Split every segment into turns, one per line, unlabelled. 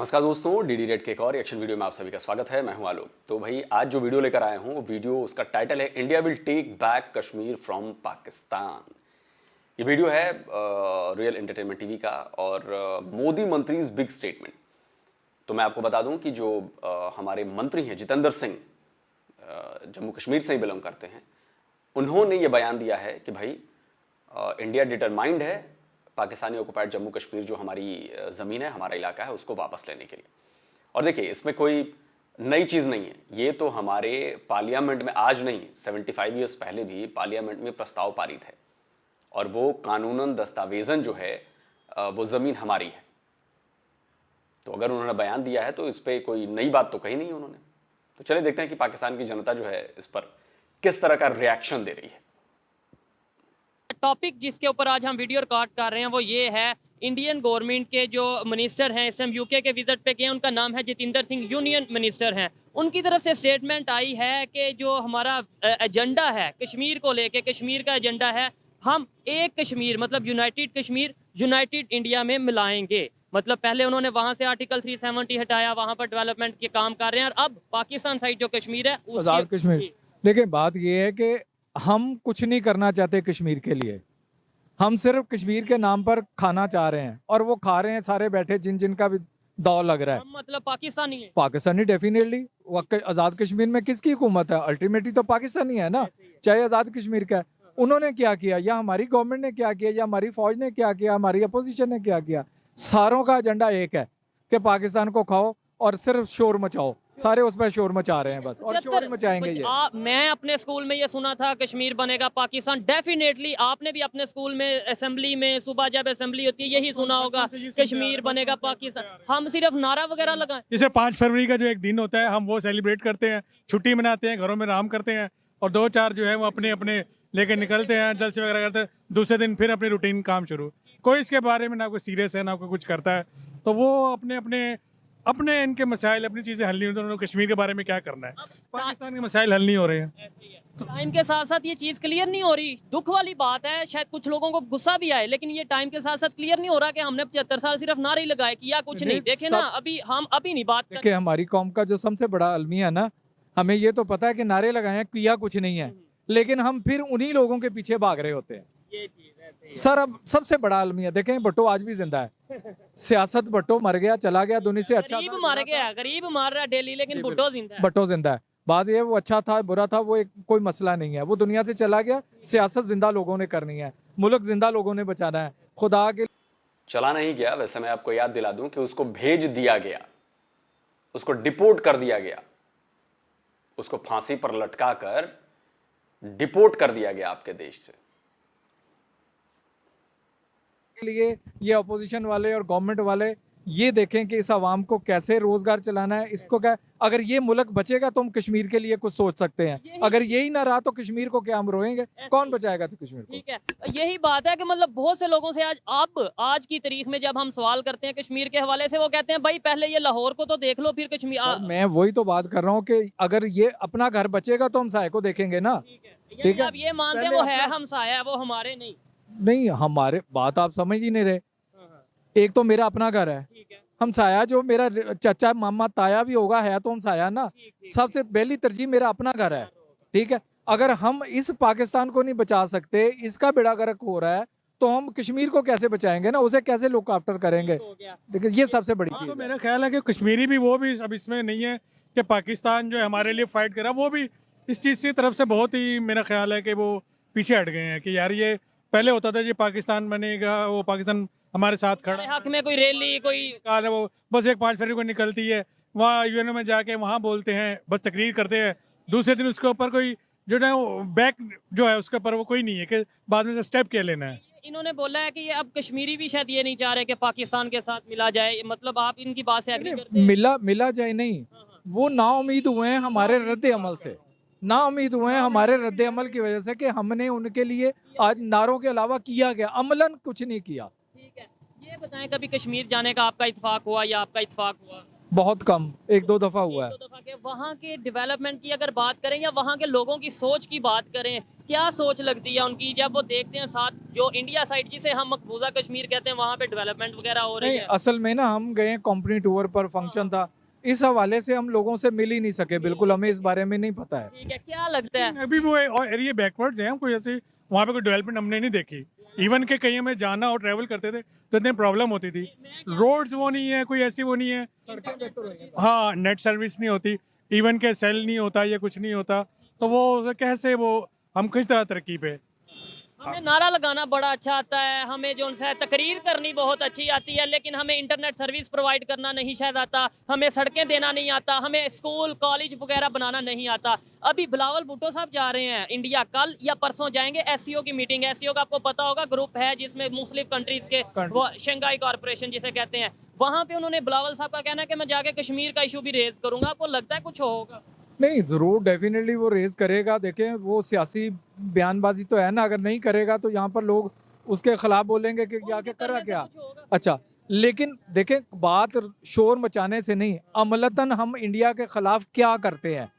नमस्कार दोस्तों, DD red के एक और रिएक्शन वीडियो में आप सभी का स्वागत है। मैं हूं आलोक। तो भाई आज जो वीडियो लेकर आया हूं, वीडियो उसका टाइटल है India will take back Kashmir from Pakistan. ये वीडियो है रियल एंटरटेनमेंट टीवी का और मोदी मंत्रीज बिग स्टेटमेंट। तो मैं आपको बता दूं कि जो हमारे मंत्री हैं जितेंद्र सिंह, जम्मू कश्मीर से ही बिलोंग करते हैं, उन्होंने ये बयान दिया है कि भाई इंडिया डिटरमाइंड है पाकिस्तानी ऑक्युपाइड जम्मू कश्मीर जो हमारी ज़मीन है, हमारा इलाका है, उसको वापस लेने के लिए। और देखिए, इसमें कोई नई चीज़ नहीं है। ये तो हमारे पार्लियामेंट में आज नहीं, 75 ईयर्स पहले भी पार्लियामेंट में प्रस्ताव पारित है और वो कानूनन दस्तावेजन जो है वो ज़मीन हमारी है। तो अगर उन्होंने बयान दिया है तो इस पर कोई नई बात तो कही नहीं उन्होंने। तो चलिए देखते हैं कि पाकिस्तान की जनता जो है इस पर किस तरह का रिएक्शन दे रही है।
टॉपिक जिसके ऊपर आज हम वीडियो रिकॉर्ड कर रहे हैं वो ये है, इंडियन गवर्नमेंट के जो मिनिस्टर हैं, इस टाइम यूके के विजिट पे गए, उनका नाम है जितेंद्र सिंह, यूनियन मिनिस्टर हैं। उनकी तरफ से स्टेटमेंट आई है कि जो हमारा एजेंडा है कश्मीर को लेके, कश्मीर का एजेंडा है हम एक कश्मीर मतलब यूनाइटेड कश्मीर यूनाइटेड इंडिया में मिलाएंगे। मतलब पहले उन्होंने वहां से आर्टिकल 370 हटाया, वहां पर डेवलपमेंट के काम कर रहे हैं और अब पाकिस्तान साइड जो कश्मीर है
आजाद कश्मीर। देखिए, बात ये है कि हम कुछ नहीं करना चाहते कश्मीर के लिए, हम सिर्फ कश्मीर के नाम पर खाना चाह रहे हैं और वो खा रहे हैं सारे बैठे जिनका भी दाव लग रहा है।
हम मतलब पाकिस्तानी है,
पाकिस्तानी डेफिनेटली। आजाद कश्मीर में किसकी हुकूमत है? अल्टीमेटली तो पाकिस्तानी है ना, चाहे आजाद कश्मीर का है। उन्होंने क्या किया, या हमारी गवर्नमेंट ने क्या किया, या हमारी फौज ने क्या किया, हमारी अपोजिशन ने क्या किया? सारों का एजेंडा एक है कि पाकिस्तान को खाओ और सिर्फ शोर मचाओ। सारे उस पर शोर मचा रहे हैं बस, और शोर मचाएंगे ये।
मैं अपने स्कूल में ये सुना था कश्मीर बनेगा पाकिस्तान। डेफिनेटली आपने भी अपने स्कूल में असेंबली में सुबह जब असेंबली होती है यही सुना होगा, कश्मीर बनेगा पाकिस्तान। हम सिर्फ नारा वगैरह लगाएं।
जैसे 5 फरवरी का जो एक दिन होता है हम वो सेलिब्रेट करते हैं, छुट्टी मनाते हैं, घरों में आराम करते हैं और 2-4 जो है वो अपने अपने लेके निकलते हैं, जलसे वगैरह करते हैं। दूसरे दिन फिर अपनी रूटीन काम शुरू। कोई इसके बारे में ना कोई सीरियस है ना कोई कुछ करता है। तो वो अपने इनके मसाइल, अपनी चीज़ें हल नहीं होती। उन्होंने कश्मीर के बारे में क्या करना है? पाकिस्तान के मसाइल हल नहीं हो रहे हैं।
टाइम के साथ साथ ये चीज़ क्लियर नहीं हो रही। दुख वाली बात है, शायद कुछ लोगों को गुस्सा भी आए, लेकिन ये टाइम के साथ साथ क्लियर नहीं हो रहा कि हमने 75 साल सिर्फ नारे लगाए, किया कुछ नहीं। देखे ना, अभी नहीं बात
देखिए, हमारी कौम का जो सबसे बड़ा अलमिया है ना, हमें ये तो पता है कि नारे लगाए हैं, किया कुछ नहीं है, लेकिन हम फिर उन्हीं लोगों के पीछे भाग रहे होते हैं।
ये चीज
सर, अब सबसे बड़ा अलमिया देखें, भुट्टो आज भी जिंदा है। सियासत भुट्टो मर गया, चला गया दुनिया से। अच्छा
गरीब मार गया, गरीब मार रहा है डेली, लेकिन भुट्टो जिंदा है।
भुट्टो जिंदा है। बात ये, वो अच्छा था बुरा था वो एक कोई मसला नहीं है, वो दुनिया से चला गया। सियासत जिंदा लोगों ने करनी है, मुल्क जिंदा लोगों ने बचाना है। खुदा के
चला नहीं गया, वैसे मैं आपको याद दिला दूं कि उसको भेज दिया गया, उसको डिपोर्ट कर दिया गया, उसको फांसी पर लटका कर डिपोर्ट कर दिया गया आपके देश से।
लिए ये अपोजिशन वाले और गवर्नमेंट वाले ये देखें कि इस आवाम को कैसे रोजगार चलाना है। इसको क्या, अगर ये मुल्क बचेगा तो हम कश्मीर के लिए कुछ सोच सकते हैं। अगर यही ना रहा तो कश्मीर को क्या हम रोएंगे? कौन बचाएगा तो कश्मीर को?
ठीक है, यही बात है कि मतलब बहुत से लोगों से आज की तारीख में जब हम सवाल करते हैं कश्मीर के हवाले से, वो कहते हैं भाई पहले ये लाहौर को तो देख लो फिर कश्मीर।
मैं वही तो बात कर रहा हूँ कि अगर ये अपना घर बचेगा तो हम साय को देखेंगे ना।
ठीक है, अब ये मानते हैं वो है हमसाया है, वो हमारे नहीं।
हमारे बात आप समझ ही नहीं रहे। एक तो मेरा अपना घर है, हम साया जो मेरा चाचा मामा ताया भी होगा है तो हम साया ना। सबसे पहली तरजीह मेरा अपना घर है। ठीक है, अगर हम इस पाकिस्तान को नहीं बचा सकते, इसका बेड़ा गर्क हो रहा है, तो हम कश्मीर को कैसे बचाएंगे ना, उसे कैसे लुक आफ्टर करेंगे? देखिए, ये सबसे बड़ी चीज
तो
है।
मेरा ख्याल है कि कश्मीरी भी वो भी अब इसमें नहीं है कि पाकिस्तान जो है हमारे लिए फाइट कर रहा है, वो भी इस चीज़ की तरफ से बहुत ही मेरा ख्याल है कि वो पीछे हट गए हैं कि यार ये पहले होता था जी पाकिस्तान बनेगा, वो पाकिस्तान हमारे साथ खड़ा,
हक में कोई रैली कोई
काल है, वो बस एक 5 फरवरी को निकलती है, वहाँ यूएनओ में जाके वहाँ बोलते हैं, बस तकरीर करते हैं। दूसरे दिन उसके ऊपर कोई जो ना बैक जो है उसके ऊपर वो कोई नहीं है कि बाद में से स्टेप क्या लेना है।
इन्होंने बोला है कि ये अब कश्मीरी भी शायद ये नहीं चाह रहे कि पाकिस्तान के साथ मिला जाए। मतलब आप इनकी बात से एग्री करते हैं?
मिला जाए नहीं, वो नाउम्मीद हुए हैं हमारे रद्द अमल से। नाउम्मीद हुए हैं हमारे रद्द अमल की वजह से कि हमने उनके लिए आज नारों के अलावा किया गया, अमलन कुछ नहीं किया।
ठीक है, ये बताएं कभी कश्मीर जाने का आपका इत्तेफाक हुआ या आपका इत्तेफाक हुआ?
बहुत कम, 1-2 दफा हुआ है।
वहाँ के डेवलपमेंट की अगर बात करें या वहाँ के लोगों की सोच की बात करें, क्या सोच लगती है उनकी जब वो देखते हैं साथ जो इंडिया साइड जिसे हम मकबूजा कश्मीर कहते हैं वहाँ पे डेवलपमेंट वगैरह हो रही
नहीं,
है?
असल में ना हम गए कंपनी टूर पर, फंक्शन था, इस हवाले से हम लोगों से मिल ही नहीं सके, बिल्कुल हमें इस बारे में नहीं पता है।
ठीक है, क्या लगता है?
अभी वो एरिया बैकवर्ड्स है, कोई ऐसी वहाँ पे कोई डेवलपमेंट हमने नहीं देखी। इवन के कहीं हमें जाना और ट्रैवल करते थे तो इतनी प्रॉब्लम होती थी। रोड्स वो नहीं है, कोई ऐसी वो नहीं है, हाँ नेट सर्विस नहीं होती, इवन के सेल नहीं होता या कुछ नहीं होता, तो वो कैसे वो हम किस तरह तरक्की पे।
हमें नारा लगाना बड़ा अच्छा आता है, हमें जो है तकरीर करनी बहुत अच्छी आती है, लेकिन हमें इंटरनेट सर्विस प्रोवाइड करना नहीं शायद आता, हमें सड़कें देना नहीं आता, हमें स्कूल कॉलेज वगैरह बनाना नहीं आता। अभी बिलावल भुट्टो साहब जा रहे हैं इंडिया, कल या परसों जाएंगे एससीओ की मीटिंग। एससीओ का आपको पता होगा ग्रुप है जिसमें मुस्लिम कंट्रीज के वो शंघाई कॉर्पोरेशन जिसे कहते हैं, वहाँ पे उन्होंने बिलावल साहब का कहना है कि मैं जाके कश्मीर का इशू भी रेज करूंगा। आपको लगता है कुछ होगा?
नहीं, जरूर डेफिनेटली वो रेज करेगा। देखें, वो सियासी बयानबाजी तो है ना, अगर नहीं करेगा तो यहाँ पर लोग उसके खिलाफ बोलेंगे कि जाके करा क्या। अच्छा, लेकिन देखें, बात शोर मचाने से नहीं, अमलतन हम इंडिया के खिलाफ क्या करते हैं,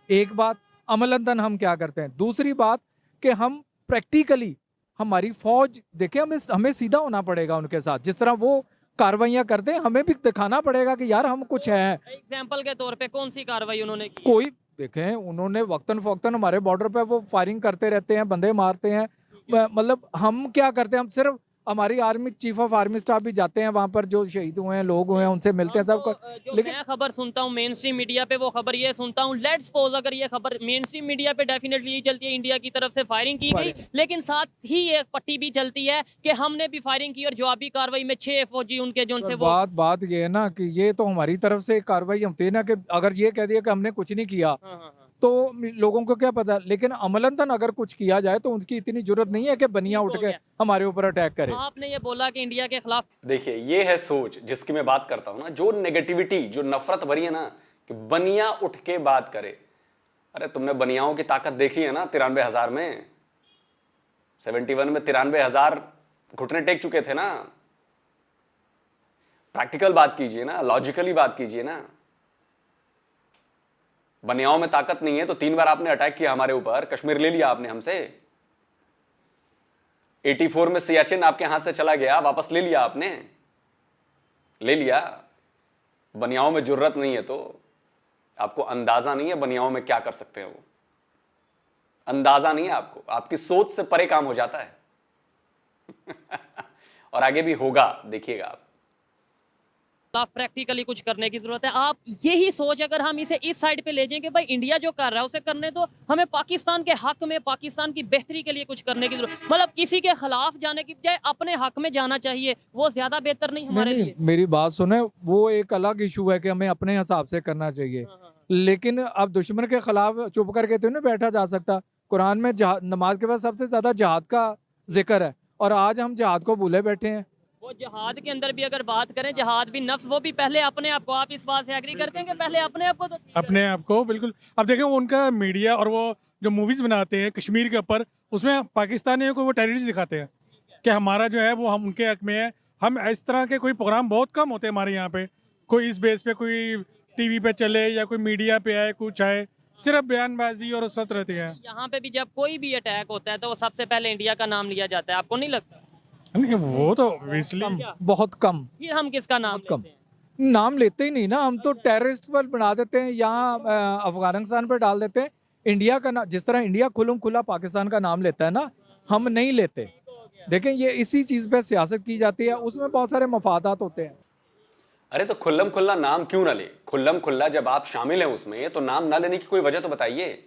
एक बात अमलतन हम क्या करते हैं, दूसरी बात कि हम प्रैक्टिकली हमारी फौज, देखें हमें सीधा होना पड़ेगा उनके साथ, जिस तरह वो कार्रवाइयाँ करते हैं हमें भी दिखाना पड़ेगा कि यार हम कुछ है।
एग्जाम्पल के तौर पे कौन सी कार्रवाई उन्होंने की?
कोई देखें, उन्होंने वक्तन फौक्तन हमारे बॉर्डर पे वो फायरिंग करते रहते हैं, बंदे मारते हैं, मतलब हम क्या करते हैं, हम सिर्फ हमारी army chief of army staff भी जाते हैं वहाँ पर, जो शहीद हुए हैं लोग हुए हैं उनसे मिलते हैं सबको।
लेकिन मैं खबर सुनता हूँ मेन स्ट्रीम मीडिया पे, वो खबर ये सुनता हूँ, लेट्स सपोज अगर ये खबर मेन स्ट्रीम मीडिया पे डेफिनेटली ये चलती है इंडिया की तरफ से फायरिंग की गई, लेकिन साथ ही एक पट्टी भी चलती है कि हमने भी फायरिंग की और जवाबी कार्रवाई में 6 फौजी उनके जो उनसे वो
बात ये है ना कि ये तो हमारी तरफ से कार्रवाई होती है ना, कि अगर ये कह दिया कि हमने कुछ नहीं किया तो लोगों को क्या पता, लेकिन अमलतन अगर कुछ किया जाए तो उसकी इतनी जरूरत नहीं है कि बनिया उठ के हमारे ऊपर अटैक करे।
आपने ये बोला कि इंडिया के खिलाफ,
देखिए ये है सोच जिसकी मैं बात करता हूं ना, जो नेगेटिविटी, जो नफरत भरी है ना, कि बनिया उठ के बात करे। अरे तुमने बनियाओं की ताकत देखी है ना 93,000 में, 71 में 93,000 घुटने टेक चुके थे ना। प्रैक्टिकल बात कीजिए ना, लॉजिकली बात कीजिए ना। बनियाओं में ताकत नहीं है तो 3 बार आपने अटैक किया हमारे ऊपर, कश्मीर ले लिया आपने हमसे। 84 में सियाचिन आपके हाथ से चला गया, वापस ले लिया आपने, ले लिया। बनियाओं में जरूरत नहीं है तो आपको अंदाजा नहीं है बनियाओं में क्या कर सकते हैं वो, अंदाजा नहीं है आपको, आपकी सोच से परे काम हो जाता है। और आगे भी होगा, देखिएगा आप।
प्रैक्टिकली कुछ करने की जरूरत है। आप यही सोच अगर हम इसे इस साइड पे ले जाएंगे, भाई इंडिया जो कर रहा है उसे करने दो, हमें पाकिस्तान के हक में, पाकिस्तान की बेहतरी के लिए कुछ करने की जरूरत, मतलब किसी के खिलाफ जाने की बजाय अपने हक में जाना चाहिए, वो ज्यादा बेहतर नहीं हमारे लिए?
मेरी बात सुने, वो एक अलग इशू है कि हमें अपने हिसाब से करना चाहिए, लेकिन अब दुश्मन के खिलाफ चुप करके तो नहीं बैठा जा सकता। कुरान में नमाज के बाद सबसे ज्यादा जिहाद का जिक्र है, और आज हम जिहाद को भूले बैठे हैं।
वो जिहाद के अंदर भी अगर बात करें, जिहाद भी नफ्स, वो भी पहले अपने आप को, आप इस बात से एग्री करते हैं कि पहले अपने आप को तो
अपने आप को बिल्कुल। अब देखें उनका मीडिया और वो जो मूवीज बनाते हैं कश्मीर के ऊपर, उसमें पाकिस्तानियों को वो टेररिस्ट दिखाते हैं कि हमारा जो है वो हम उनके हक में है। हम इस तरह के कोई प्रोग्राम बहुत कम होते हैं हमारे यहाँ पे, कोई इस बेस पे कोई टीवी पे चले या कोई मीडिया पे आए, कुछ आए, सिर्फ बयानबाजी और सत रहती है।
यहाँ पे भी जब कोई भी अटैक होता है तो वो सबसे पहले इंडिया का नाम लिया जाता है, आपको नहीं लगता?
नहीं, वो तो obviously
बहुत कम।
फिर हम किसका नाम
कम
लेते हैं?
नाम लेते ही नहीं ना, हम तो टेररिस्ट पर बना देते हैं, यहाँ अफगानिस्तान पर डाल देते हैं। इंडिया का नाम, जिस तरह इंडिया खुलम खुला पाकिस्तान का नाम लेता है ना, हम नहीं लेते। देखें, ये इसी चीज पे सियासत की जाती है, उसमें बहुत सारे मफादात होते हैं।
अरे तो खुल्लम खुल्ला नाम क्यों ना ले? खुल्लम खुल्ला जब आप शामिल हैं उसमें तो नाम ना लेने की कोई वजह तो बताइए।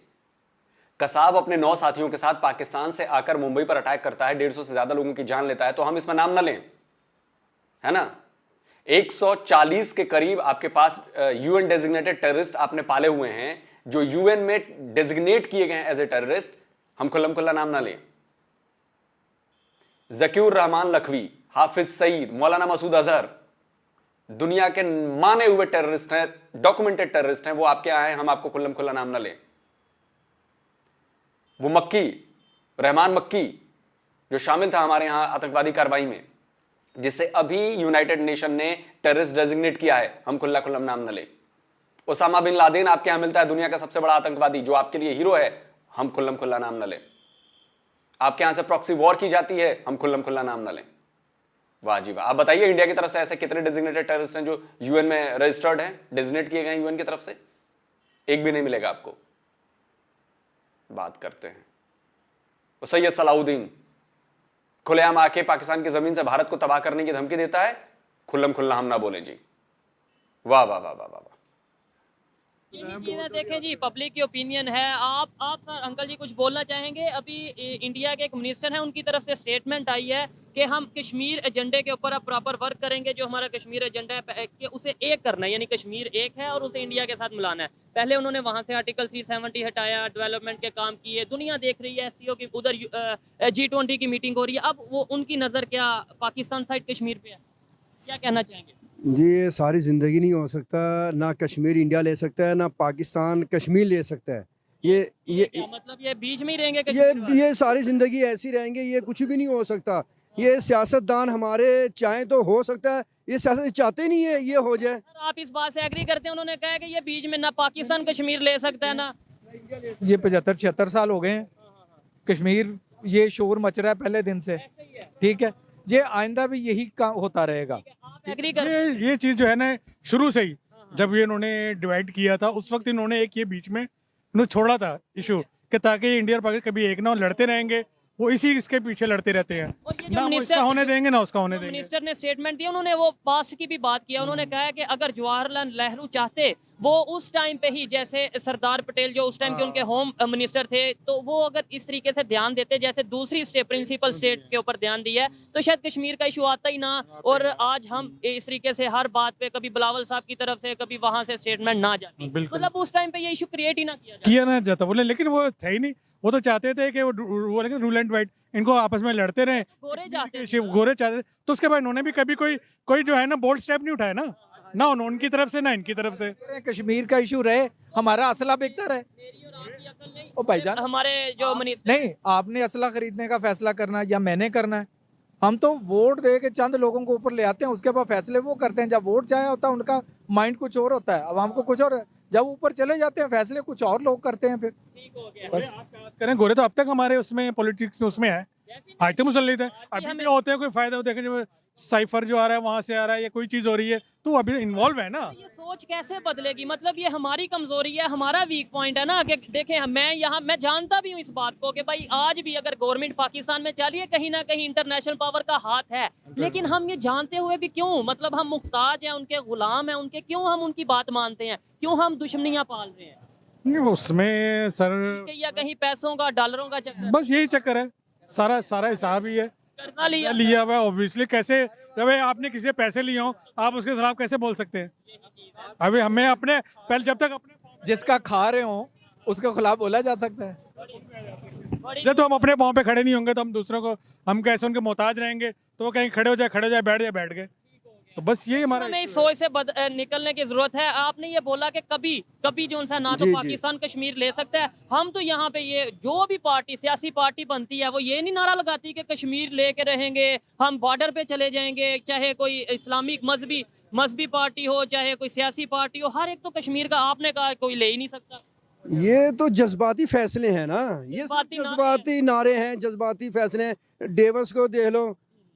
कसाब अपने 9 साथियों के साथ पाकिस्तान से आकर मुंबई पर अटैक करता है, 150 से ज्यादा लोगों की जान लेता है, तो हम इसमें नाम ना लें, है ना? 140 के करीब आपके पास यूएन डेजिग्नेटेड टेररिस्ट आपने पाले हुए हैं, जो यूएन में डेजिग्नेट किए गए हैं एज ए टेररिस्ट। हम खुल्लम खुल्ला नाम ना लें। जकीउर रहमान लखवी, हाफिज सईद, मौलाना मसूद अजहर दुनिया के माने हुए टेररिस्ट हैं, डॉक्यूमेंटेड टेररिस्ट हैं, वो आपके आए, हम आपको खुल्लम खुल्ला नाम ना लें। वो मक्की, रहमान मक्की, जो शामिल था हमारे यहां आतंकवादी कार्रवाई में, जिसे अभी यूनाइटेड नेशन ने टेररिस्ट डेजिग्नेट किया है, हम खुल्ला खुल्लम नाम न ले। ओसामा बिन लादेन आपके यहां मिलता है, दुनिया का सबसे बड़ा आतंकवादी, जो आपके लिए हीरो है, हम खुल्लम खुल्ला नाम न ले। आपके यहां से प्रॉक्सी वॉर की जाती है, हम खुल्लम खुल्ला नाम ना लें। वाह जी वाह। आप बताइए इंडिया की तरफ से ऐसे कितने डेजिग्नेटेड टेररिस्ट हैं जो यूएन में रजिस्टर्ड हैं, डेजिग्नेट किए गए यूएन की तरफ से? एक भी नहीं मिलेगा आपको। बात करते हैं सैयद सलाउद्दीन खुलेआम आके पाकिस्तान की जमीन से भारत को तबाह करने की धमकी देता है, खुल्लम खुल्ला हम ना बोलें जी। वाह वाह वाह वाह वाह।
यही चीजें देखें जी, पब्लिक की ओपिनियन है। आप सर अंकल जी कुछ बोलना चाहेंगे? अभी इंडिया के एक मिनिस्टर हैं, उनकी तरफ से स्टेटमेंट आई है कि हम कश्मीर एजेंडे के ऊपर अब प्रॉपर वर्क करेंगे। जो हमारा कश्मीर एजेंडा है कि उसे एक करना है, यानी कश्मीर एक है और उसे इंडिया के साथ मिलाना है। पहले उन्होंने वहां से आर्टिकल 370 हटाया, डेवलपमेंट के काम किए, दुनिया देख रही है, एससीओ की उधर G20 की मीटिंग हो रही है। अब वो उनकी नज़र क्या पाकिस्तान साइड कश्मीर पे है? क्या कहना चाहेंगे?
जी, ये सारी ज़िंदगी नहीं हो सकता, ना कश्मीर इंडिया ले सकता है, ना पाकिस्तान कश्मीर ले सकता है। ये
क्या मतलब ये बीच में ही रहेंगे कश्मीर वाले?
ये सारी ज़िंदगी ऐसी रहेंगे, ये कुछ भी नहीं हो सकता। ये सियासतदान हमारे चाहें तो हो सकता है, ये सियासत चाहते नहीं है ये हो जाए।
सर आप इस बात से एग्री करते हैं? उन्होंने कहा कि ये बीच में ना पाकिस्तान कश्मीर ले सकता है ना।
ये 75-76 साल हो गए हैं कश्मीर, ये शोर मच रहा है पहले दिन से, ठीक है। ये आइंदा भी यही काम होता रहेगा।
आप एग्री करते
ये चीज जो है ना शुरू से ही, जब ये इन्होंने डिवाइड किया था उस वक्त इन्होंने एक ये बीच में इन्होंने छोड़ा था इशू कि ताकि इंडिया और पाकिस्तान कभी एक ना हो, लड़ते रहेंगे, वो इसी इसके पीछे लड़ते रहते हैं,
और ये जो
ना वो
मिनिस्टर
इसका होने देंगे ना उसका होने
जो
देंगे।
मिनिस्टर ने स्टेटमेंट दिया, उन्होंने वो पास्ट की भी बात किया। उन्होंने कहा है कि अगर जवाहरलाल नेहरू चाहते, वो उस टाइम पे ही, जैसे सरदार पटेल जो उस टाइम के उनके होम मिनिस्टर थे, तो वो अगर इस तरीके से ध्यान देते जैसे दूसरी स्टेट प्रिंसिपल स्टेट के ऊपर ध्यान दिया है, तो शायद कश्मीर का इशू आता ही ना। और आज हम इस तरीके से हर बात पे कभी बिलावल साहब की तरफ से कभी वहां से स्टेटमेंट ना जाती,
बिल्कुल।
मतलब उस टाइम पे ये इशू क्रिएट ही ना किया
ना जाता बोले, लेकिन वो थे ही नहीं। वो तो चाहते थे कि वो लेकिन रूल एंड वाइट इनको आपस में लड़ते रहे,
गोरे चाहते
शिव गोरे चाहते, तो उसके बाद इन्होंने भी कभी कोई जो है ना बोल्ड स्टेप नहीं उठाया ना उनकी तरफ से ना इनकी तरफ से।
कश्मीर का इशू रहे, हमारा असला बिकता रहे। ओ भाईजान,
हमारे जो मिनिस्टर
नहीं, आपने असला खरीदने का फैसला करना है या मैंने करना है? हम तो वोट दे के चंद लोगों को ऊपर ले आते हैं, उसके बाद फैसले वो करते हैं। जब वोट चाहे होता है उनका माइंड कुछ और होता है, अवाम को कुछ और, जब ऊपर चले जाते हैं फैसले कुछ और लोग करते हैं। फिर
ठीक हो गया।
बस
बात करें गोरे तो अब तक हमारे उसमें पॉलिटिक्स में उसमें है, आज तक मुसल्लित है, अभी भी होते हैं, कोई फायदा होता है कि साइफर जो आ रहा है वहां से आ रहा है या कोई चीज हो रही है तो अभी इन्वॉल्व है ना।
ये सोच कैसे बदलेगी? मतलब ये हमारी कमजोरी है, हमारा वीक पॉइंट है ना। कि देखें, मैं जानता भी हूँ इस बात को कि भाई आज भी अगर गवर्नमेंट पाकिस्तान में चलिए, कहीं ना कहीं इंटरनेशनल पावर का हाथ है, लेकिन हम ये जानते हुए भी क्यों, मतलब हम मुख्ताज हैं, उनके गुलाम हैं उनके, क्यों हम उनकी बात मानते हैं? क्यों हम दुश्मनियां पाल रहे हैं?
नहीं, उसमें सर
कि या कहीं पैसों का, डॉलरों का चक्कर
बस यही चक्कर है, सारा हिसाब ही है
करना लिया
लिया हुआ है। ऑब्वियसली कैसे, जब आपने किसी से पैसे लिए हो आप उसके खिलाफ कैसे बोल सकते हैं? अभी हमें अपने पहले जब तक अपने
जिसका खा रहे हो उसके खिलाफ बोला जा सकता है।
जब तो हम अपने पाँव पे खड़े नहीं होंगे तो हम दूसरों को, हम कैसे उनके मोहताज रहेंगे? तो वो कहीं खड़े हो जाए बैठ गए। तो बस यही हमारा
हमें इस सोच से निकलने की जरूरत है। आपने ये बोला कि कभी जो सा ना तो
जी, जी।
पाकिस्तान कश्मीर ले सकता है। हम तो यहाँ पे ये जो भी पार्टी, सियासी पार्टी बनती है, वो ये नहीं नारा लगाती कि कश्मीर लेके रहेंगे, हम बॉर्डर पे चले जाएंगे। चाहे कोई इस्लामिक मजहबी पार्टी हो, चाहे कोई सियासी पार्टी हो, हर एक तो कश्मीर का आपने कहा कोई ले ही नहीं सकता।
ये तो जज्बाती फैसले हैं ना, ये सब
जज्बाती नारे
जज्बाती नारे हैं, जज्बाती फैसले हैं। डेवस को देख लो,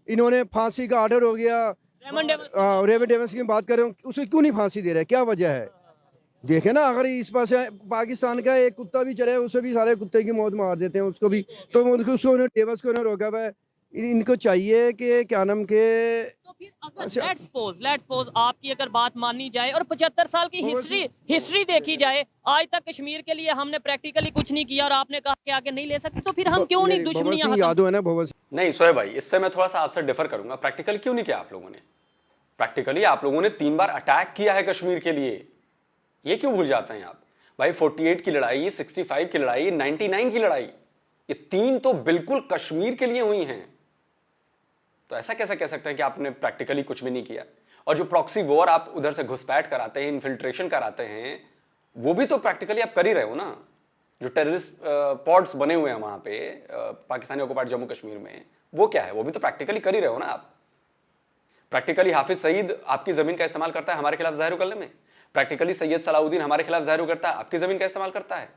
इन्होंने फांसी का ऑर्डर हो गया,
रेमंड डेविस
रेवन डेविस की बात कर रहे हो, उसे क्यों नहीं फांसी दे रहे? क्या वजह है? देखे ना, अगर इस पास पाकिस्तान का एक कुत्ता भी चले उसे भी सारे कुत्ते की मौत मार देते हैं उसको भी, तो उसको डेवस को रोका हुआ है। इनको चाहिए कि क्या नाम के,
तो फिर अगर लेट्स सपोज आपकी अगर बात मानी जाए और 75 साल की हिस्ट्री देखी जाए, आज तक कश्मीर के लिए हमने प्रैक्टिकली कुछ नहीं किया और आपने कहा कि आगे नहीं ले सकते, तो फिर हम क्यों नहीं दुश्मनियां
याद हो है ना भवन सिंह?
नहीं सोहेब भाई, इससे मैं थोड़ा सा आपसे डिफर करूंगा। प्रैक्टिकली क्यों नहीं किया आप लोगों ने? प्रैक्टिकली आप लोगों ने 3 बार अटैक किया है कश्मीर के लिए, ये क्यों भूल जाते हैं आप भाई? 48 की लड़ाई, 65 की लड़ाई, 99 की लड़ाई, ये 3 तो बिल्कुल कश्मीर के लिए हुई हैं। तो ऐसा कैसे कह सकते हैं कि आपने प्रैक्टिकली कुछ भी नहीं किया? और जो प्रॉक्सी वॉर आप उधर से घुसपैठ कराते हैं, इन्फिल्ट्रेशन कराते हैं, वो भी तो प्रैक्टिकली आप कर ही रहे हो ना। जो टेररिस्ट पॉड्स बने हुए हैं वहां पे पाकिस्तानी ऑक्युपाइड जम्मू कश्मीर में, वो क्या है? वो भी तो प्रैक्टिकली कर ही रहे हो ना आप। प्रैक्टिकली हाफिज सईद आपकी जमीन का इस्तेमाल करता है हमारे खिलाफ ज़ाहिर करने में। प्रैक्टिकली सैयद सलाउद्दीन हमारे खिलाफ ज़ाहिर करता है, आपकी जमीन का इस्तेमाल करता है।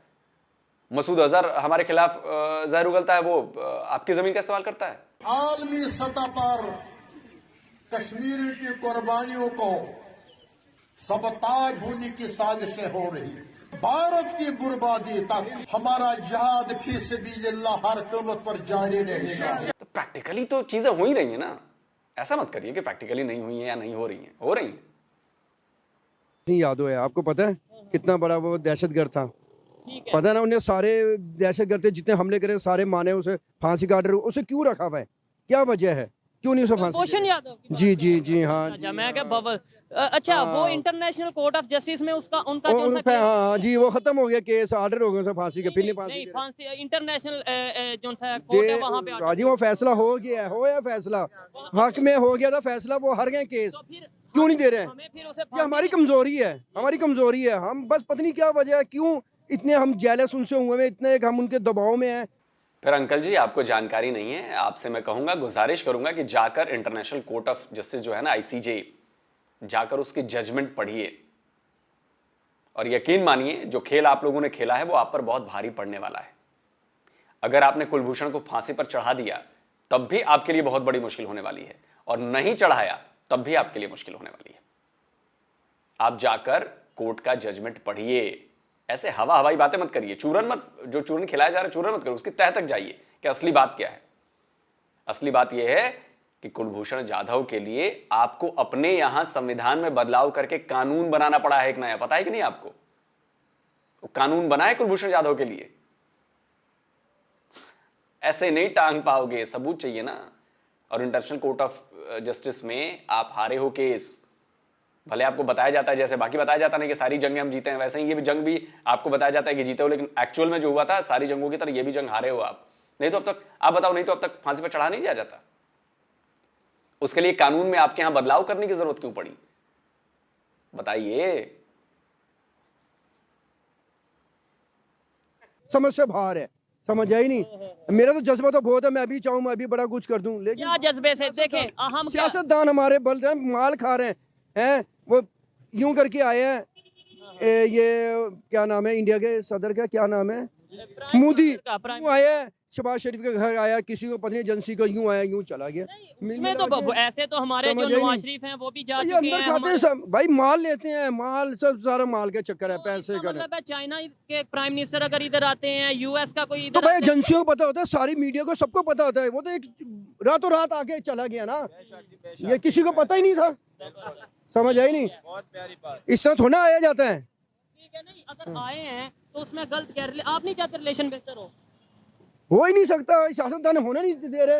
मसूद अजहर हमारे खिलाफ जहर उगलता है, वो आपकी जमीन का इस्तेमाल करता है।
आलमी सतह पर कश्मीर की कुर्बानियों को सबताज होने की साजिशें हो रही। भारत की बर्बादी तक हमारा जिहाद फी सबीलिल्लाह हर कीमत पर जारी रहेगा।
तो प्रैक्टिकली तो चीजें हो ही रही हैं ना, ऐसा मत करिए कि प्रैक्टिकली नहीं हुई हैं या नहीं हो रही हैं, हो रही हैं।
याद है आपको पता है कितना बड़ा वो दहशतगर्द था,
ठीक है।
पता है ना, उन्हें सारे दहशतगर्द थे जितने हमले करे सारे माने, उसे फांसी का ऑर्डर उसे क्यों रखा हुआ है, क्या वजह है, क्यों नहीं उसे फांसी
कुलभूषण यादव की बात
जी
कर
जी
रहे हो?
जी हाँ
अच्छा, मैं क्या बबल अच्छा, वो इंटरनेशनल कोर्ट ऑफ जस्टिस में उसका उनका जो सा
हाँ जी वो खत्म हो गया केस, ऑर्डर हो गया उसे फांसी का, फिर नहीं फांसी
नहीं
दे रहे।
फांसी इंटरनेशनल जो सा कोर्ट है वहां पे
राजी वो फैसला हो गया है, हो या फैसला हक में हो गया था फैसला, वो हार गए केस,
तो फिर
क्यों नहीं दे रहे हैं?
हमें फिर उसे
ये हमारी कमजोरी है, हमारी कमजोरी है, हम बस पता नहीं क्या वजह है, क्यों इतने हम जेलस उनसे हुए हैं, इतने हम उनके दबाव में हैं।
फिर अंकल जी आपको जानकारी नहीं है, आपसे मैं कहूंगा, गुजारिश करूंगा कि जाकर इंटरनेशनल कोर्ट ऑफ जस्टिस जो है ना, ICJ, जाकर उसकी जजमेंट पढ़िए और यकीन मानिए जो खेल आप लोगों ने खेला है वो आप पर बहुत भारी पड़ने वाला है। अगर आपने कुलभूषण को फांसी पर चढ़ा दिया तब भी आपके लिए बहुत बड़ी मुश्किल होने वाली है, और नहीं चढ़ाया तब भी आपके लिए मुश्किल होने वाली है। आप जाकर कोर्ट का जजमेंट पढ़िए, ऐसे हवाई बातें मत करिए, चूरन मत, जो चूरन खिलाया जा रहा है चूरन मत करो, उसकी तह तक जाइए कि असली बात क्या है। असली बात यह है कि कुलभूषण जाधव के लिए आपको अपने यहां संविधान में बदलाव करके कानून बनाना पड़ा है एक नया, पता है कि नहीं आपको? वो कानून बना है कुलभूषण जाधव के लिए, ऐसे नहीं टांग पाओगे, सबूत चाहिए ना। और इंटरनेशनल कोर्ट ऑफ जस्टिस में आप हारे हो केस, भले आपको बताया जाता है, जैसे बाकी बताया जाता नहीं कि सारी जंगें हम जीते हैं, वैसे ही ये भी जंग भी आपको बताया जाता है कि जीते हो, लेकिन एक्चुअल में जो हुआ था सारी जंगों की तरह ये भी जंग हारे हो आप। नहीं तो अब तक आप बताओ, नहीं तो अब तक फांसी पर चढ़ा नहीं दिया जाता। उसके लिए कानून में आपके यहां बदलाव करने की जरूरत क्यों पड़ी, बताइए।
समझ से बाहर है, समझ आई नहीं। मेरा तो जज्बा तो बहुत है, मैं अभी चाहूँ मैं अभी बड़ा कुछ कर दूं, लेकिन
क्या जज्बे से देखें हम क्या
सियासतदान हमारे बल माल खा रहे हैं, वो यूं करके आए हैं। ये क्या नाम है इंडिया के सदर का, क्या नाम है, मोदी, यूं आया है शहबाज शरीफ के घर आया, किसी को पता नहीं एजेंसी का, यूं आया यूं चला गया।
उसमें तो ऐसे तो हमारे जो नवाज शरीफ हैं वो भी जा
ये
चुके
अंदर
हैं।
खाते हैं सब भाई, माल लेते हैं, माल सब सारा माल का चक्कर है, पैसे का।
मतलब है चाइना के प्राइम मिनिस्टर अगर इधर आते हैं, US का कोई
तो
इधर
भाई
आते हैं,
एजेंसियों को पता होता है, सारी मीडिया को सबको पता होता है, वो तो एक रातों रात आके चला गया ना, ये किसी को पता ही नहीं था, समझ आई नहीं। इस तरह थोड़ा आया जाता है।
ठीक है, नहीं अगर आए हैं तो उसमें गलत क्या आप नहीं चाहते रिलेशन बेहतर
हो ही नहीं सकता, सियासतदान होने नहीं दे रहे।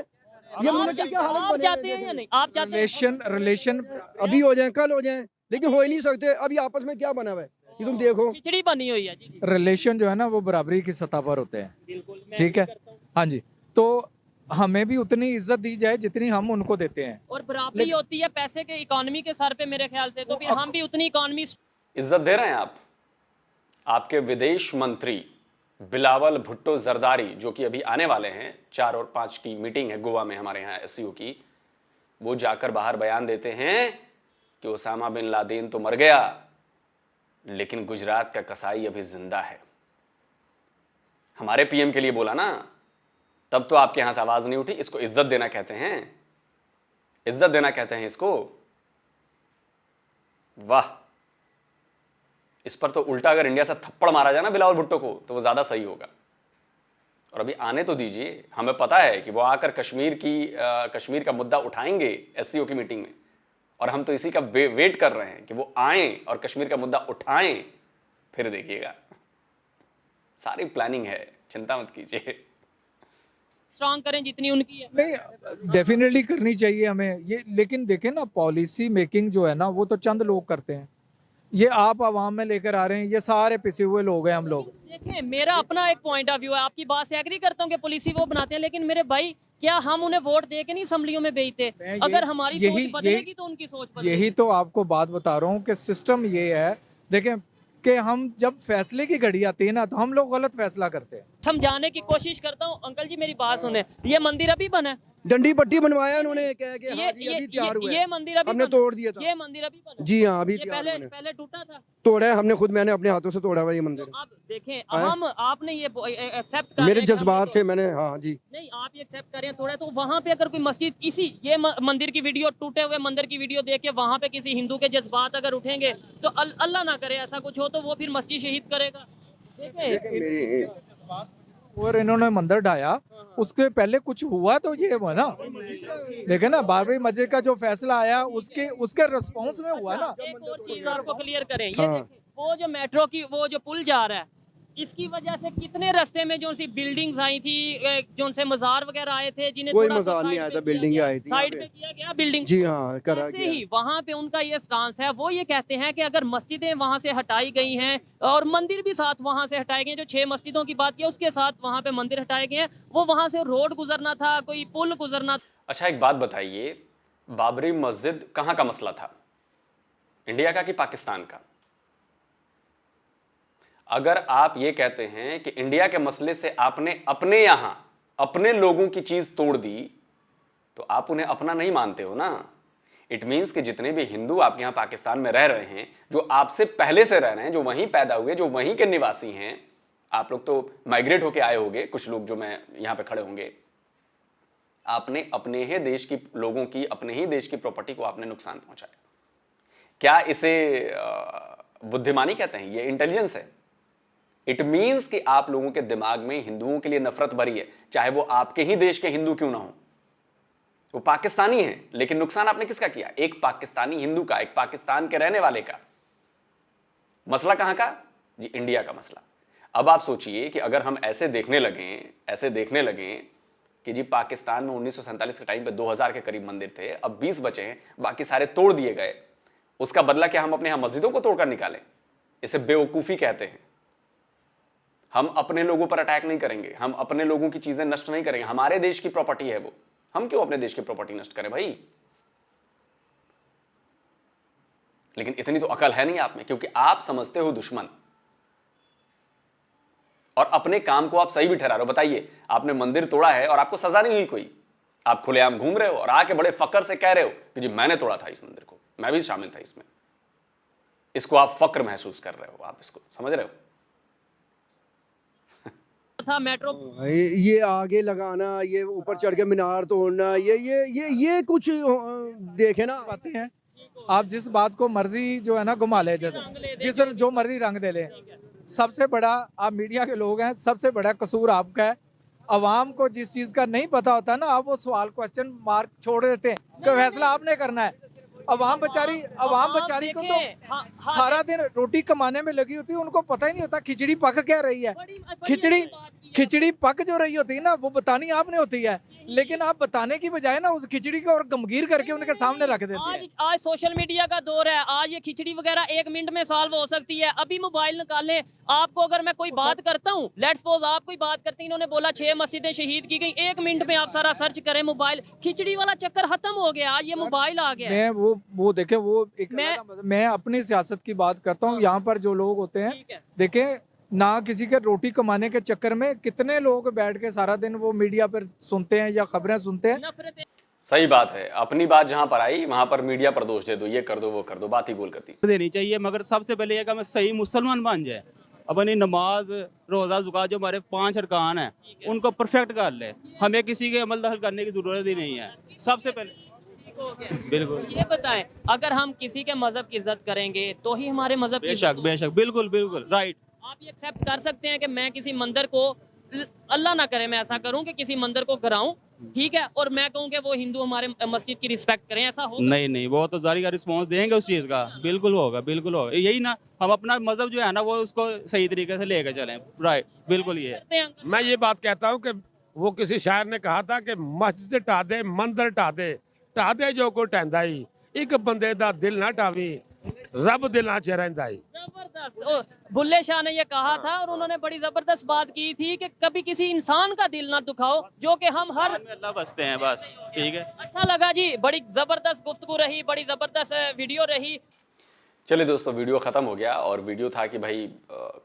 ये मुल्क का क्या हालत
आप
बने
चाहते हैं या नहीं? आप चाहते हैं
रिलेशन
अभी हो जाए कल हो जाए, लेकिन हो ही नहीं सकते। अभी आपस में क्या बना हुआ है कि तुम देखो,
खिचड़ी बनी हुई है जी।
रिलेशन जो है ना वो बराबरी की सतह पर होते हैं,
बिल्कुल, मैं
ठीक
भी
है।
करता हूं।
हाँ जी, तो हमें भी उतनी इज्जत दी जाए जितनी हम उनको देते हैं।
और बराबरी होती है पैसे के, इकोनॉमी के सर पे मेरे ख्याल से, तो फिर हम भी उतनी इकोनॉमी
इज्जत दे रहे हैं आप। आपके विदेश मंत्री बिलावल भुट्टो जरदारी, जो कि अभी आने वाले हैं, 4 और 5 की मीटिंग है गोवा में हमारे यहाँ SCO की, वो जाकर बाहर बयान देते हैं कि ओसामा बिन लादेन तो मर गया लेकिन गुजरात का कसाई अभी जिंदा है। हमारे PM के लिए बोला ना, तब तो आपके यहां से आवाज नहीं उठी। इसको इज्जत देना कहते हैं, इज्जत देना कहते हैं इसको। वाह, इस पर तो उल्टा अगर इंडिया से थप्पड़ मारा जाए ना बिलावल भुट्टो को तो वो ज्यादा सही होगा। और अभी आने तो दीजिए, हमें पता है कि वो आकर कश्मीर का मुद्दा उठाएंगे SCO की मीटिंग में, और हम तो इसी का वेट कर रहे हैं कि वो आएं और कश्मीर का मुद्दा उठाएं, फिर देखिएगा। सारी प्लानिंग है, चिंता मत कीजिए।
स्ट्रॉन्ग करें जितनी उनकी है।
नहीं, डेफिनेटली करनी चाहिए हमें ये, लेकिन देखें ना पॉलिसी मेकिंग जो है ना वो तो चंद लोग करते हैं। ये आप आवाम में लेकर आ रहे हैं, ये सारे पिसे हुए लोग हैं हम लोग।
देखें, मेरा अपना एक पॉइंट ऑफ व्यू है, आपकी बात से एग्री करता हूँ कि पॉलिसी वो बनाते हैं, लेकिन मेरे भाई क्या हम उन्हें वोट दे के नहीं असेंबलियों में भेजते? अगर हमारी सोच बदलेगी तो उनकी सोच बदलेगी।
यही तो आपको बात बता रहा हूँ कि सिस्टम ये है। देखें कि हम जब फैसले की घड़ी आती है ना तो हम लोग गलत फैसला करते हैं।
समझाने की कोशिश करता हूँ। अंकल जी मेरी बात सुने, ये मंदिर अभी बना है,
डंडी पट्टी बनवाया उन्होंने, कह के
ये
हाँ जी अभी तैयार हुआ
ये
है,
मंदिर अभी
हमने
बना-
तोड़ दिया था।
ये मंदिर अभी बना?
जी हाँ अभी
ये
तैयार
पहले
हुआ है।
पहले टूटा था।
तोड़ा है हमने खुद, मैंने अपने हाथों से तोड़ा हुआ ये मंदिर।
तो आप देखें, हम आपने ये एक्सेप्ट कर
मेरे
रहे हैं कि
जज्बात
हमने
थे, मैंने हाँ जी
नहीं, आप ये एक्सेप्ट कर रहे हैं थोड़ा, तो वहां पे अगर कोई मस्जिद इसी ये मंदिर की वीडियो, टूटे हुए मंदिर की वीडियो देख के वहां पे किसी हिंदू के जज्बात अगर उठेंगे तो अल्लाह ना करे ऐसा कुछ हो तो वो फिर मस्जिद शहीद करेगा। देखें
मेरी
और इन्होंने मंदिर ढाया, उससे पहले कुछ हुआ तो ये हुआ ना, देखे ना बाबरी मस्जिद का जो फैसला आया उसके रिस्पॉन्स में हुआ ना।
एक और चीज आपको क्लियर करें, ये
हाँ।
देखें, वो जो मेट्रो की वो जो पुल जा रहा है, इसकी वजह से कितने रास्ते में जो सी बिल्डिंग्स आई थी, जो से मजार वगैरह आए थे, जिन्हें
कोई
थोड़ा सा
मजार नहीं
साइड
आया
पे
था,
किया
बिल्डिंग
गया-
आई थी
साइड
यहाँ
पे किया गया बिल्डिंग।
जी हाँ करा
ऐसे
गया।
ही वहाँ पे उनका ये स्टांस है, वो ये कहते हैं कि अगर मस्जिदें वहाँ से हटाई गई हैं और मंदिर भी साथ वहाँ से हटाए गए, जो 6 मस्जिदों की बात की उसके साथ वहाँ पे मंदिर हटाए गए हैं, वो वहाँ से रोड गुजरना था, कोई पुल गुजरना था।
अच्छा एक बात बताइए, बाबरी मस्जिद कहाँ का मसला था, इंडिया का कि पाकिस्तान का? अगर आप ये कहते हैं कि इंडिया के मसले से आपने अपने यहां अपने लोगों की चीज तोड़ दी, तो आप उन्हें अपना नहीं मानते हो ना। इट मीन्स कि जितने भी हिंदू आपके यहां पाकिस्तान में रह रहे हैं, जो आपसे पहले से रह रहे हैं, जो वहीं पैदा हुए, जो वहीं के निवासी हैं, आप लोग तो माइग्रेट होके आए होंगे, कुछ लोग जो मैं यहां पे खड़े होंगे, आपने अपने ही देश की लोगों की, अपने ही देश की प्रॉपर्टी को आपने नुकसान पहुंचाया। क्या इसे बुद्धिमानी कहते हैं? ये इंटेलिजेंस है। इट मीन्स कि आप लोगों के दिमाग में हिंदुओं के लिए नफरत भरी है, चाहे वो आपके ही देश के हिंदू क्यों ना हो, वो पाकिस्तानी है। लेकिन नुकसान आपने किसका किया? एक पाकिस्तानी हिंदू का, एक पाकिस्तान के रहने वाले का। मसला कहां का जी? इंडिया का मसला। अब आप सोचिए कि अगर हम ऐसे देखने लगें कि जी पाकिस्तान में 1947 के टाइम पे 2000 के करीब मंदिर थे, अब 20 बचे हैं, बाकी सारे तोड़ दिए गए, उसका बदला क्या हम अपने यहां मस्जिदों को तोड़कर निकालें? इसे बेवकूफी कहते हैं। हम अपने लोगों पर अटैक नहीं करेंगे, हम अपने लोगों की चीजें नष्ट नहीं करेंगे, हमारे देश की प्रॉपर्टी है वो, हम क्यों अपने देश की प्रॉपर्टी नष्ट करें भाई? लेकिन इतनी तो अकल है नहीं आप में, क्योंकि आप समझते हो दुश्मन और अपने काम को आप सही भी ठहरा रहे हो। बताइए, आपने मंदिर तोड़ा है और आपको सजा नहीं हुई कोई, आप खुलेआम घूम रहे हो और आके बड़े फक्र से कह रहे हो कि जी मैंने तोड़ा था इस मंदिर को, मैं भी शामिल था इसमें। इसको आप फक्र महसूस कर रहे हो, आप इसको समझ रहे हो?
था मेट्रो।
ये आगे लगाना, ये ऊपर चढ़ के मीनार तोड़ना, ये कुछ देखे ना।
बातें हैं, आप जिस बात को मर्जी जो है ना घुमा ले, जैसे जिस जो मर्जी रंग दे ले। सबसे बड़ा, आप मीडिया के लोग हैं, सबसे बड़ा कसूर आपका है। अवाम को जिस चीज का नहीं पता होता ना, आप वो सवाल क्वेश्चन मार्क छोड़ देते हैं कि फैसला आपने करना है। अवाम बेचारी को तो सारा दिन रोटी कमाने में लगी होती है, उनको पता ही नहीं होता खिचड़ी पक क्या रही है। खिचड़ी पक जो रही होती है ना, वो बतानी आपने होती है, लेकिन आप बताने की बजाय ना उस खिचड़ी को और गमगीर करके उनके सामने रख देते हैं।
आज सोशल मीडिया का दौर है, आज ये खिचड़ी वगैरह 1 मिनट में सॉल्व हो सकती है। अभी मोबाइल निकालें, आपको अगर मैं कोई बात करता हूँ, लेट्स सपोज आप कोई बात करते हैं, इन्होंने बोला 6 मस्जिदें शहीद की गई, 1 मिनट में आप सारा सर्च करें, मोबाइल खिचड़ी वाला चक्कर खत्म हो गया। आज ये मोबाइल आ गया।
मैं वो देखे, वो एक मैं अपनी सियासत की बात करता हूँ। यहाँ पर जो लोग होते हैं, देखे ना, किसी के रोटी कमाने के चक्कर में कितने लोग बैठ के सारा दिन वो मीडिया पर सुनते हैं या खबरें सुनते हैं।
सही बात है, अपनी बात जहां पर आई वहां पर मीडिया पर दोष दे दो, ये कर दो वो कर दो, बात ही गोल करती
देनी चाहिए। मगर सबसे पहले यह कि हमें सही मुसलमान बन जाए, अपनी नमाज, रोज़ा, ज़कात, जो हमारे 5 अरकान हैं उनको परफेक्ट कर ले। हमें किसी के अमल दखल करने की जरूरत ही नहीं है। सबसे पहले बिल्कुल
ये बताएं, अगर हम किसी के मजहब की इज्जत करेंगे तो ही हमारे मजहब की
बेशक बेशक, बिल्कुल बिल्कुल राइट।
आप ये एक्सेप्ट कर सकते हैं कि मैं किसी मंदिर को, अल्लाह ना करे मैं ऐसा करूं कि किसी मंदिर को गिराऊं, ठीक है, और मैं कहूं कि वो हिंदू हमारे मस्जिद की रिस्पेक्ट करें, ऐसा हो?
नहीं, वो तो जारी का रिस्पॉन्स देंगे उस चीज़ का, बिल्कुल होगा। यही ना, हम अपना मजहब जो है ना वो उसको सही तरीके से लेकर चलें। राइट, बिल्कुल ये
मैं ये बात कहता हूँ कि वो किसी शायर ने कहा था कि मस्जिद ढा दे, मंदिर ढा दे जो को ढांदा ही, एक बंदे दा दिल ना ढावी, रब दिलां च रहिंदा ही।
जबरदस्त। बुल्ले शाह ने ये कहा था और उन्होंने बड़ी जबरदस्त बात की थी कि कभी किसी इंसान का दिल ना दुखाओ, जो कि हम हर
अल्लाह बसते हैं बस। ठीक है,
अच्छा लगा जी, बड़ी जबरदस्त गुफ्तगू रही, बड़ी जबरदस्त वीडियो रही।
चलिए दोस्तों, वीडियो ख़त्म हो गया और वीडियो था कि भाई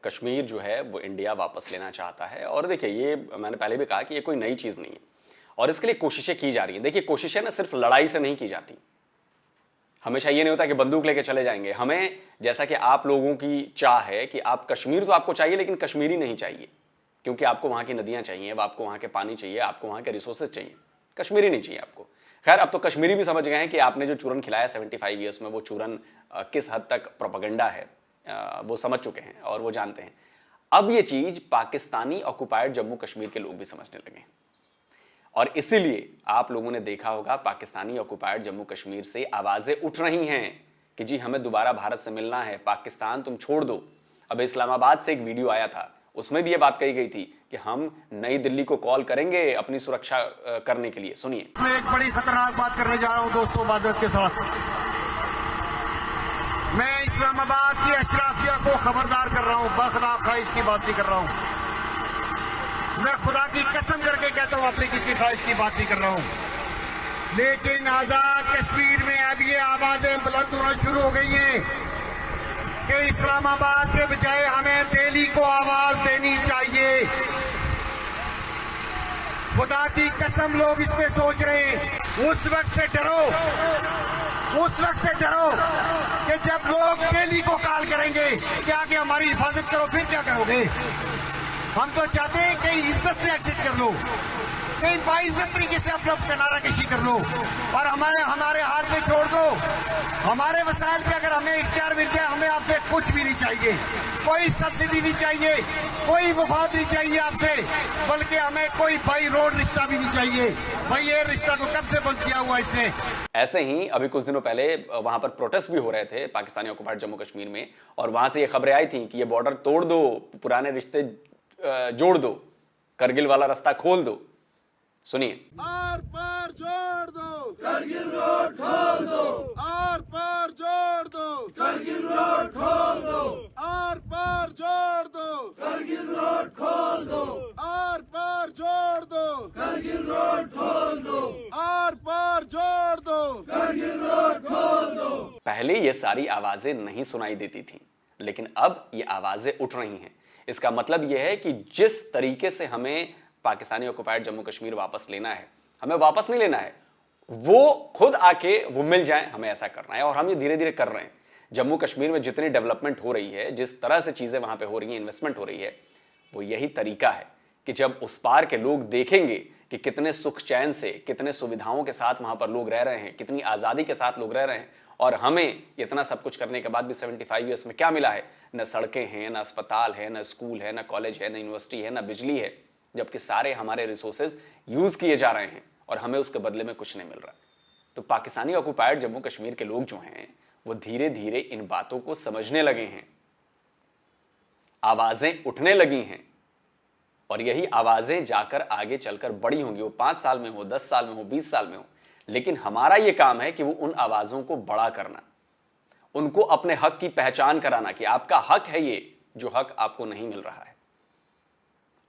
कश्मीर जो है वो इंडिया वापस लेना चाहता है। और देखिए, ये मैंने पहले भी कहा कि ये कोई नई चीज़ नहीं है। और इसके लिए कोशिशें की जा रही हैं। देखिए, कोशिशें ना सिर्फ लड़ाई से नहीं की जाती। हमेशा ये नहीं होता कि बंदूक लेके चले जाएंगे। हमें, जैसा कि आप लोगों की चाह है कि आप कश्मीर तो आपको चाहिए, लेकिन कश्मीरी नहीं चाहिए, क्योंकि आपको वहां की नदियां चाहिए, अब आपको वहां के पानी चाहिए, आपको वहां के रिसोर्सेज चाहिए, कश्मीरी नहीं चाहिए आपको। खैर, अब तो कश्मीरी भी समझ गए हैं कि आपने जो चूरन खिलाया 75 ईयर्स में, वो चूरन किस हद तक प्रोपेगेंडा है, वो समझ चुके हैं और वो जानते हैं। अब ये चीज पाकिस्तानी ऑक्युपाइड जम्मू कश्मीर के लोग भी समझने लगे हैं, और इसीलिए आप लोगों ने देखा होगा पाकिस्तानी ऑक्युपाइड जम्मू कश्मीर से आवाजें उठ रही हैं कि जी हमें दोबारा भारत से मिलना है, पाकिस्तान तुम छोड़ दो। अब इस्लामाबाद से एक वीडियो आया था, उसमें भी ये बात कही गई थी कि हम नई दिल्ली को कॉल करेंगे अपनी सुरक्षा करने के लिए। सुनिए।
मैं एक बड़ी खतरनाक बात करने जा रहा हूं दोस्तों, मादरत के साथ। मैं इस्लामाबाद की अशराफिया को खबरदार कर रहा हूं, बखदा ख्वाहिश की बात नहीं कर रहा हूं। मैं खुदा की कसम करके कहता हूं, अपनी किसी ख्वाहिश की बात नहीं कर रहा हूं। लेकिन आजाद कश्मीर में अब ये आवाजें बुलंद होना शुरू हो गई हैं कि इस्लामाबाद के बजाय हमें दिल्ली को आवाज देनी चाहिए। खुदा की कसम लोग इसमें सोच रहे हैं। उस वक्त से डरो, उस वक्त से डरो कि जब लोग दिल्ली को कॉल करेंगे कि आगे हमारी हिफाजत करो, फिर क्या करोगे? हम तो चाहते हैं कि इज्जत से एग्जिट कर लो, कहीं बाइज्जत तरीके से अपना किनारा कशी कर लो और हमारे हाथ पे छोड़ दो। हमारे वसाइल पे अगर हमें इख्तियार मिल जाए, हमें आपसे कुछ भी नहीं चाहिए, कोई सब्सिडी नहीं चाहिए, कोई वफाद नहीं चाहिए आपसे, बल्कि हमें कोई बाई रोड रिश्ता भी नहीं चाहिए। भाई ये रिश्ता तो कब से बंद किया हुआ इसने।
ऐसे ही अभी कुछ दिनों पहले वहां पर प्रोटेस्ट भी हो रहे थे पाकिस्तानी ऑक्युपाइड जम्मू कश्मीर में, और वहां से ये खबरें आई थी कि ये बॉर्डर तोड़ दो, पुराने रिश्ते जोड़ दो, करगिल वाला रास्ता खोल दो। सुनिए।
आर पार जोड़ दो, करगिल रोड खोल दो, आर पार जोड़ दो, करगिल रोड खोल दो, आर पार जोड़ दो, करगिल रोड खोल दो, आर पार जोड़ दो, करगिल रोड खोल दो, आर पार जोड़ दो, करगिल रोड खोल दो।
पहले ये सारी आवाजें नहीं सुनाई देती थी, लेकिन अब ये आवाजें उठ रही हैं। इसका मतलब यह है कि जिस तरीके से हमें पाकिस्तानी ऑक्युपाइड जम्मू कश्मीर वापस लेना है, हमें वापस नहीं लेना है, वो खुद आके वो मिल जाए, हमें ऐसा करना है, और हम ये धीरे धीरे कर रहे हैं। जम्मू कश्मीर में जितनी डेवलपमेंट हो रही है, जिस तरह से चीजें वहां पे हो रही हैं, इन्वेस्टमेंट हो रही है, वो यही तरीका है कि जब उस पार के लोग देखेंगे कि कितने सुख चैन से, कितने सुविधाओं के साथ वहां पर लोग रह रहे हैं, कितनी आजादी के साथ लोग रह रहे हैं, और हमें इतना सब कुछ करने के बाद भी 75 ईयर्स में क्या मिला है? न सड़कें हैं, न अस्पताल है, न स्कूल है, न कॉलेज है, न यूनिवर्सिटी है, न बिजली है, जबकि सारे हमारे रिसोर्सेज यूज किए जा रहे हैं और हमें उसके बदले में कुछ नहीं मिल रहा। तो पाकिस्तानी ऑक्युपाइड जम्मू कश्मीर के लोग जो हैं, वो धीरे धीरे इन बातों को समझने लगे हैं, आवाजें उठने लगी हैं, और यही आवाजें जाकर आगे चलकर बड़ी होंगी। वो 5 साल में हो, 10 साल में हो, 20 साल में हो, लेकिन हमारा यह काम है कि वो उन आवाजों को बड़ा करना, उनको अपने हक की पहचान कराना कि आपका हक है ये, जो हक आपको नहीं मिल रहा है।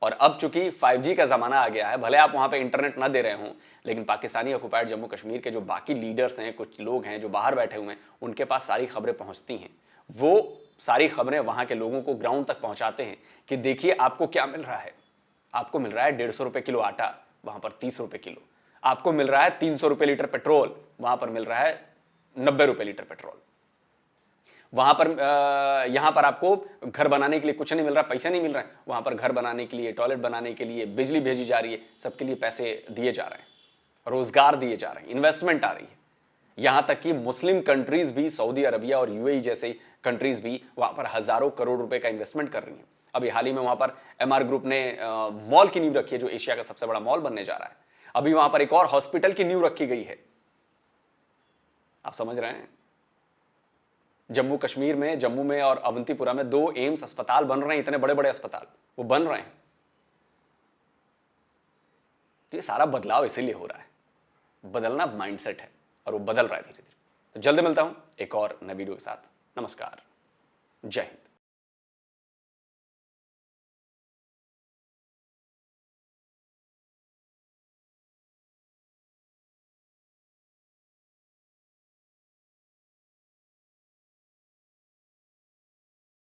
और अब चूंकि 5G का जमाना आ गया है, भले आप वहां पे इंटरनेट ना दे रहे हों, लेकिन पाकिस्तानी ऑक्युपाइड जम्मू कश्मीर के जो बाकी लीडर्स हैं, कुछ लोग हैं जो बाहर बैठे हुए हैं, उनके पास सारी खबरें पहुंचती हैं। वो सारी खबरें वहां के लोगों को ग्राउंड तक पहुंचाते हैं कि देखिए आपको क्या मिल रहा है। आपको मिल रहा है 150 रुपए किलो आटा, वहां पर 30 रुपए किलो। आपको मिल रहा है 300 रुपए लीटर पेट्रोल, वहां पर मिल रहा है 90 रुपए लीटर पेट्रोल। वहां पर यहां पर आपको घर बनाने के लिए कुछ नहीं मिल रहा, पैसे नहीं मिल रहे हैं, वहां पर घर बनाने के लिए, टॉयलेट बनाने के लिए बिजली भेजी जा रही है, सबके लिए पैसे दिए जा रहे हैं, रोजगार दिए जा रहे हैं, इन्वेस्टमेंट आ रही है। यहां तक कि मुस्लिम कंट्रीज भी, सऊदी अरबिया और यूएई जैसे कंट्रीज भी वहां पर हजारों करोड़ रुपए का इन्वेस्टमेंट कर रही हैं। अभी हाल ही में वहां पर MR ग्रुप ने मॉल की नींव रखी है, जो एशिया का सबसे बड़ा मॉल बनने जा रहा है। अभी वहां पर एक और हॉस्पिटल की नींव रखी गई है। आप समझ रहे हैं, जम्मू कश्मीर में, जम्मू में और अवंतीपुरा में 2 एम्स अस्पताल बन रहे हैं, इतने बड़े बड़े अस्पताल वो बन रहे हैं। तो ये सारा बदलाव इसीलिए हो रहा है, बदलना माइंडसेट है, और वो बदल रहा है धीरे धीरे। तो जल्दी मिलता हूं एक और नए वीडियो के साथ। नमस्कार, जय हिंद।